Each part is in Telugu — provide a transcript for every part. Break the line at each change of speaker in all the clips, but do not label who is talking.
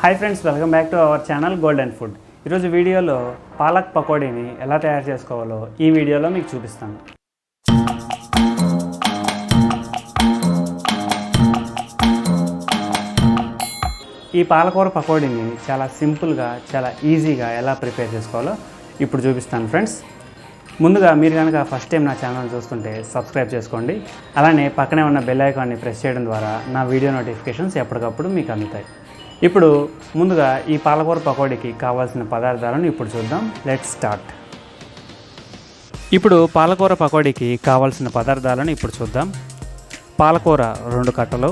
Hi friends, welcome back to our channel golden food. ఈరోజు వీడియోలో పాలక్ పకోడీని ఎలా తయారు చేసుకోవాలో ఈ వీడియోలో మీకు చూపిస్తాను. ఈ పాలకూర పకోడీని చాలా సింపుల్గా, చాలా ఈజీగా ఎలా ప్రిపేర్ చేసుకోవాలో ఇప్పుడు చూపిస్తాను ఫ్రెండ్స్. ముందుగా మీరు కనుక ఫస్ట్ టైం నా ఛానల్ చూస్తుంటే సబ్స్క్రైబ్ చేసుకోండి. అలానే పక్కనే ఉన్న బెల్ ఐకాన్ని ప్రెస్ చేయడం ద్వారా నా వీడియో నోటిఫికేషన్స్ ఎప్పటికప్పుడు మీకు అందుతాయి. ఇప్పుడు ముందుగా ఈ పాలకూర పకోడీకి కావాల్సిన పదార్థాలను ఇప్పుడు చూద్దాం. Let's start. ఇప్పుడు పాలకూర పకోడీకి కావాల్సిన పదార్థాలను ఇప్పుడు చూద్దాం. పాలకూర 2 కట్టలు,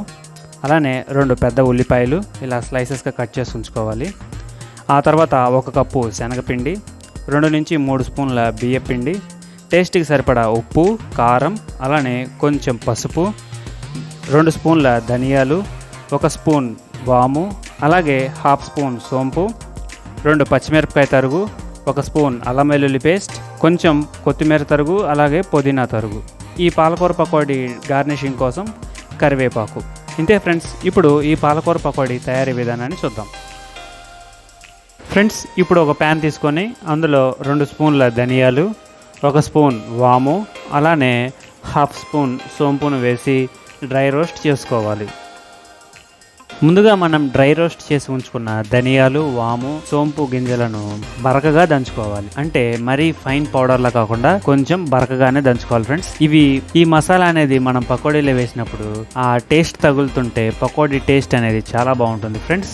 అలానే 2 పెద్ద ఉల్లిపాయలు ఇలా స్లైసెస్గా కట్ చేసి ఉంచుకోవాలి. ఆ తర్వాత 1 కప్పు శనగపిండి, 2 నుంచి 3 స్పూన్ల బియ్యపిండి, టేస్ట్కి సరిపడా ఉప్పు, కారం, అలానే కొంచెం పసుపు, 2 స్పూన్ల ధనియాలు, 1 స్పూన్ వాము, అలాగే 1/2 స్పూన్ సోంపు, 2 పచ్చిమిరపకాయ తరుగు, 1 స్పూన్ అల్లం వెల్లుల్లి పేస్ట్, కొంచెం కొత్తిమీర తరుగు, అలాగే పుదీనా తరుగు. ఈ పాలకూర పకోడీ గార్నిషింగ్ కోసం కరివేపాకు. ఇంతే ఫ్రెండ్స్. ఇప్పుడు ఈ పాలకూర పకోడీ తయారీ విధానాన్ని చూద్దాం. ఫ్రెండ్స్, ఇప్పుడు ఒక ప్యాన్ తీసుకొని అందులో 2 స్పూన్ల ధనియాలు, 1 స్పూన్ వాము, అలానే 1/2 స్పూన్ సోంపును వేసి డ్రై రోస్ట్ చేసుకోవాలి. ముందుగా మనం డ్రై రోస్ట్ చేసి ఉంచుకున్న ధనియాలు, వాము, సోంపు గింజలను బరకగా దంచుకోవాలి. అంటే మరీ ఫైన్ పౌడర్లా కాకుండా కొంచెం బరకగానే దంచుకోవాలి ఫ్రెండ్స్. ఈ మసాలా అనేది మనం పకోడీలో వేసినప్పుడు ఆ టేస్ట్ తగులుతుంటే పకోడీ టేస్ట్ అనేది చాలా బాగుంటుంది ఫ్రెండ్స్.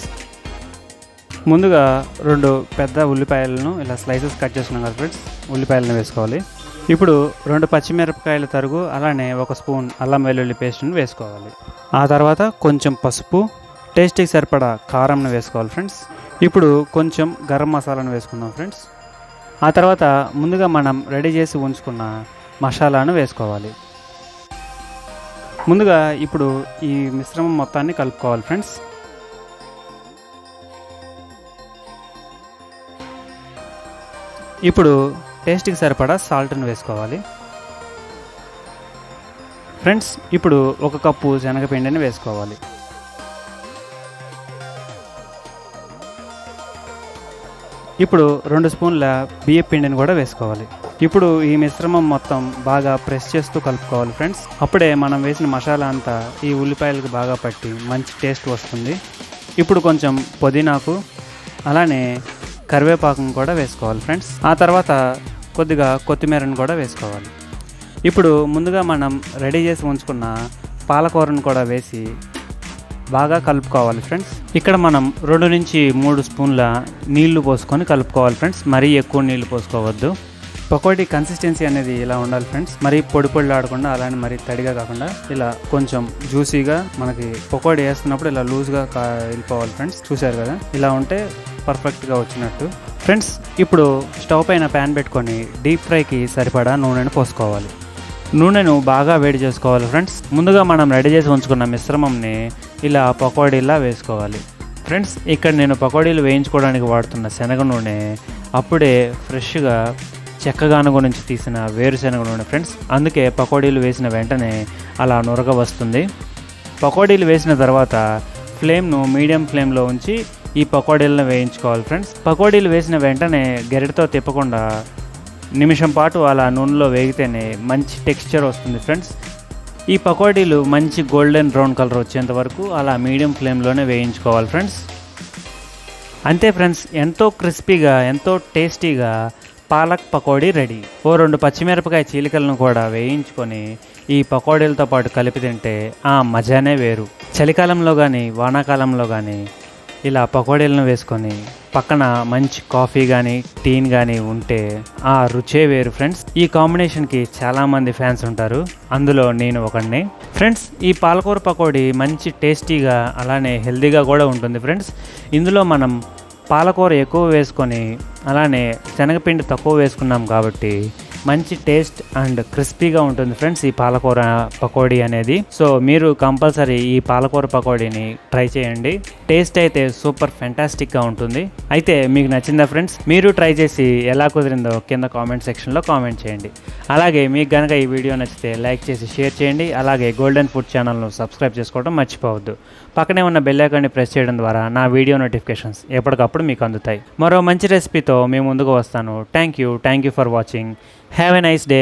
ముందుగా 2 పెద్ద ఉల్లిపాయలను ఇలా స్లైసెస్ కట్ చేసుకున్నాం కదా ఫ్రెండ్స్, ఉల్లిపాయలను వేసుకోవాలి. ఇప్పుడు 2 పచ్చిమిరపకాయల తరుగు, అలానే 1 స్పూన్ అల్లం వెల్లుల్లి పేస్ట్ను వేసుకోవాలి. ఆ తర్వాత కొంచెం పసుపు, టేస్ట్కి సరిపడా కారంను వేసుకోవాలి ఫ్రెండ్స్. ఇప్పుడు కొంచెం గరం మసాలాను వేసుకుందాం ఫ్రెండ్స్. ఆ తర్వాత ముందుగా మనం రెడీ చేసి ఉంచుకున్న మసాలాను వేసుకోవాలి. ముందుగా ఇప్పుడు ఈ మిశ్రమం మొత్తాన్ని కలుపుకోవాలి ఫ్రెండ్స్. ఇప్పుడు టేస్ట్కి సరిపడా సాల్ట్ను వేసుకోవాలి ఫ్రెండ్స్. ఇప్పుడు 1 కప్పు శనగపిండిని వేసుకోవాలి. ఇప్పుడు 2 స్పూన్ల బియ్యం పిండిని కూడా వేసుకోవాలి. ఇప్పుడు ఈ మిశ్రమం మొత్తం బాగా ప్రెస్ చేస్తూ కలుపుకోవాలి ఫ్రెండ్స్. అప్పుడే మనం వేసిన మసాలా అంతా ఈ ఉల్లిపాయలకు బాగా పట్టి మంచి టేస్ట్ వస్తుంది. ఇప్పుడు కొంచెం పుదీనాకు, అలానే కరివేపాకును కూడా వేసుకోవాలి ఫ్రెండ్స్. ఆ తర్వాత కొద్దిగా కొత్తిమీరను కూడా వేసుకోవాలి. ఇప్పుడు ముందుగా మనం రెడీ చేసి ఉంచుకున్న పాలకూరను కూడా వేసి బాగా కలుపుకోవాలి ఫ్రెండ్స్. ఇక్కడ మనం 2 నుంచి 3 స్పూన్ల నీళ్లు పోసుకొని కలుపుకోవాలి ఫ్రెండ్స్. మరీ ఎక్కువ నీళ్లు పోసుకోవద్దు. పకోడీ కన్సిస్టెన్సీ అనేది ఇలా ఉండాలి ఫ్రెండ్స్. మరీ పొడి ఆడకుండా, అలానే మరీ తడిగా కాకుండా ఇలా కొంచెం జ్యూసీగా, మనకి పకోడీ వేస్తున్నప్పుడు ఇలా లూజ్గా వెళ్ళిపోవాలి ఫ్రెండ్స్. చూశారు కదా, ఇలా ఉంటే పర్ఫెక్ట్గా వచ్చినట్టు ఫ్రెండ్స్. ఇప్పుడు స్టవ్ పైన ప్యాన్ పెట్టుకొని డీప్ ఫ్రైకి సరిపడా నూనెను పోసుకోవాలి. నూనెను బాగా వేడి చేసుకోవాలి ఫ్రెండ్స్. ముందుగా మనం రెడీ చేసి ఉంచుకున్న మిశ్రమంని ఇలా పకోడీలా వేసుకోవాలి ఫ్రెండ్స్. ఇక్కడ నేను పకోడీలు వేయించుకోవడానికి వాడుతున్న శనగ నూనె అప్పుడే ఫ్రెష్గా చెక్కగానుగ నుంచి తీసిన వేరుశనగ నూనె ఫ్రెండ్స్. అందుకే పకోడీలు వేసిన వెంటనే అలా నురగ వస్తుంది. పకోడీలు వేసిన తర్వాత ఫ్లేమ్ను మీడియం ఫ్లేమ్లో ఉంచి ఈ పకోడీలను వేయించుకోవాలి ఫ్రెండ్స్. పకోడీలు వేసిన వెంటనే గరిటతో తిప్పకుండా నిమిషం పాటు అలా నూనెలో వేగితేనే మంచి టెక్స్చర్ వస్తుంది ఫ్రెండ్స్. ఈ పకోడీలు మంచి గోల్డెన్ బ్రౌన్ కలర్ వచ్చేంత వరకు అలా మీడియం ఫ్లేమ్లోనే వేయించుకోవాలి ఫ్రెండ్స్. అంతే ఫ్రెండ్స్, ఎంతో క్రిస్పీగా, ఎంతో టేస్టీగా పాలక్ పకోడీ రెడీ. 2 పచ్చిమిరపకాయ చీలికలను కూడా వేయించుకొని ఈ పకోడీలతో పాటు కలిపి తింటే ఆ మజానే వేరు. చలికాలంలో కానీ, వానాకాలంలో కానీ ఇలా పకోడీలను వేసుకొని పక్కన మంచి కాఫీ కానీ, టీని కానీ ఉంటే ఆ రుచే వేరు ఫ్రెండ్స్. ఈ కాంబినేషన్కి చాలామంది ఫ్యాన్స్ ఉంటారు, అందులో నేను ఒకడిని ఫ్రెండ్స్. ఈ పాలకూర పకోడీ మంచి టేస్టీగా, అలానే హెల్తీగా కూడా ఉంటుంది ఫ్రెండ్స్. ఇందులో మనం పాలకూర ఎక్కువ వేసుకొని, అలానే శనగపిండి తక్కువ వేసుకున్నాం కాబట్టి మంచి టేస్ట్ అండ్ క్రిస్పీగా ఉంటుంది ఫ్రెండ్స్ ఈ పాలకూర పకోడీ అనేది. సో మీరు కంపల్సరీ ఈ పాలకూర పకోడీని ట్రై చేయండి. టేస్ట్ అయితే సూపర్ ఫెంటాస్టిక్గా ఉంటుంది. అయితే మీకు నచ్చిందా ఫ్రెండ్స్? మీరు ట్రై చేసి ఎలా కుదిరిందో కింద కామెంట్ సెక్షన్లో కామెంట్ చేయండి. అలాగే మీకు కనుక ఈ వీడియో నచ్చితే లైక్ చేసి షేర్ చేయండి. అలాగే గోల్డెన్ ఫుడ్ ఛానల్ను సబ్స్క్రైబ్ చేసుకోవడం మర్చిపోవద్దు. పక్కనే ఉన్న బెల్ ఐకాన్ని ప్రెస్ చేయడం ద్వారా నా వీడియో నోటిఫికేషన్స్ ఎప్పటికప్పుడు మీకు అందుతాయి. మరో మంచి రెసిపీతో మీ ముందుకు వస్తాను. Thank you for watching. Have a nice day.